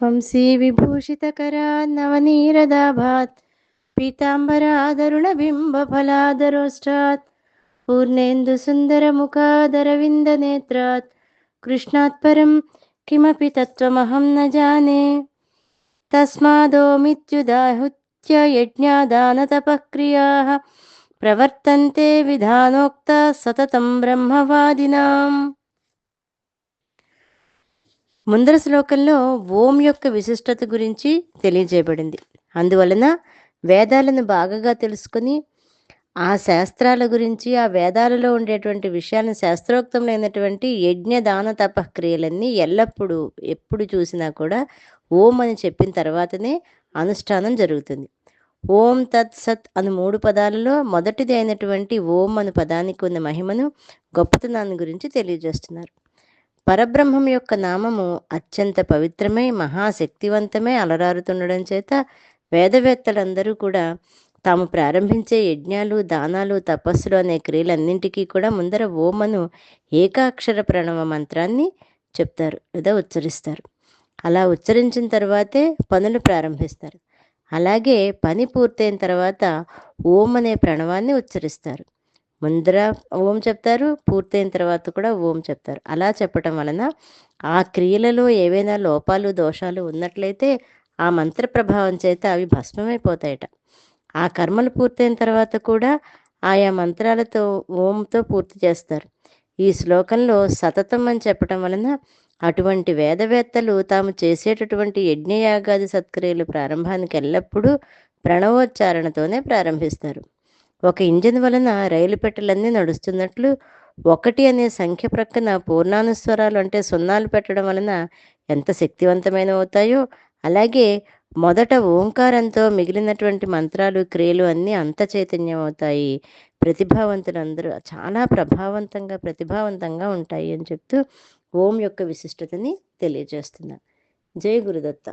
వంశీ విభూషితకరాన్నవనీరదాభాత్ పీతాంబరాదరుణబింబఫలాదరోష్టాత్ పూర్ణేन्दुसुन्दरमुखादरविन्दनेत्रात् कृष्णात् परं किमपि तत्त्वमहं न जाने तस्मादोमित्युदाहृत्य यज्ञादानतपःक्रियाः प्रवर्तन्ते विधानोक्ता सततं ब्रह्मवादिनां। ముందర శ్లోకంలో ఓం యొక్క విశిష్టత గురించి తెలియజేయబడింది. అందువలన వేదాలను బాగా తెలుసుకుని ఆ శాస్త్రాల గురించి, ఆ వేదాలలో ఉండేటువంటి విషయాలను, శాస్త్రోక్తమైనటువంటి యజ్ఞ దాన తపక్రియలన్నీ ఎల్లప్పుడూ ఎప్పుడు చూసినా కూడా ఓం అని చెప్పిన తర్వాతనే అనుష్ఠానం జరుగుతుంది. ఓం తత్ సత్ అను 3 పదాలలో మొదటిది అయినటువంటి ఓం అను పదానికి ఉన్న మహిమను, గొప్పతనాన్ని గురించి తెలియజేస్తున్నారు. పరబ్రహ్మం యొక్క నామము అత్యంత పవిత్రమై మహాశక్తివంతమై అలరారుతుండడం చేత వేదవేత్తలందరూ కూడా తాము ప్రారంభించే యజ్ఞాలు, దానాలు, తపస్సులు అనే క్రియలన్నింటికీ కూడా ముందర ఓమను ఏకాక్షర ప్రణవ మంత్రాన్ని చెప్తారు లేదా ఉచ్చరిస్తారు. అలా ఉచ్చరించిన తర్వాతే పనులు ప్రారంభిస్తారు. అలాగే పని పూర్తయిన తర్వాత ఓం అనే ప్రణవాన్ని ఉచ్చరిస్తారు. ముందర ఓం చెప్తారు, పూర్తయిన తర్వాత కూడా ఓం చెప్తారు. అలా చెప్పటం వలన ఆ క్రియలలో ఏవైనా లోపాలు, దోషాలు ఉన్నట్లయితే ఆ మంత్ర ప్రభావం చేత అవి భస్మమైపోతాయట. ఆ కర్మలు పూర్తయిన తర్వాత కూడా ఆయా మంత్రాలతో ఓంతో పూర్తి చేస్తారు. ఈ శ్లోకంలో సతతం అని చెప్పటం వలన అటువంటి వేదవేత్తలు తాము చేసేటటువంటి యజ్ఞయాగాది సత్క్రియలు ప్రారంభానికి ఎల్లప్పుడూ ప్రణవోచ్చారణతోనే ప్రారంభిస్తారు. ఒక ఇంజిన్ వలన రైలు పెట్టెలన్నీ నడుస్తున్నట్లు 1 అనే సంఖ్య ప్రక్కన పూర్ణానుస్వరాలు అంటే సున్నాలు పెట్టడం వలన ఎంత శక్తివంతమైన అవుతాయో, అలాగే మొదట ఓంకారంతో మిగిలినటువంటి మంత్రాలు, క్రియలు అన్నీ అంత చైతన్యం అవుతాయి. ప్రతిభావంతులందరూ చాలా ప్రతిభావంతంగా ఉంటాయి అని చెప్తూ ఓం యొక్క విశిష్టతని తెలియజేస్తున్నారు. జై గురుదత్త.